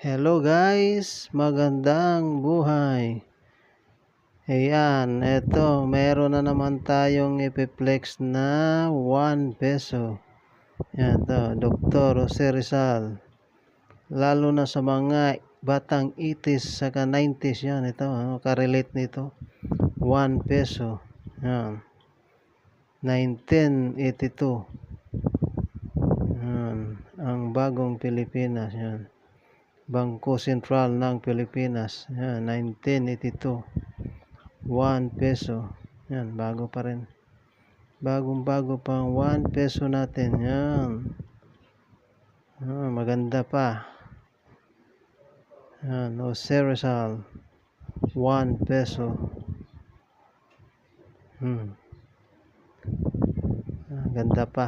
Hello guys, magandang buhay. Ayan, eto, meron na naman tayong ipiplex na 1 peso. Ayan to, Dr. Jose Rizal. Lalo na sa mga batang 80s saka 90s yan. Ito, karelate nito. 1 peso. Ayan. 1982. Ayan, ang bagong Pilipinas. Ayan. Bangko Sentral ng Pilipinas. Yan, 1982. 1 peso. Yan, bago pa rin. Bagong-bago pang 1 peso natin. Yan. Maganda pa. Yan, Jose Rizal. 1 peso. Ganda pa.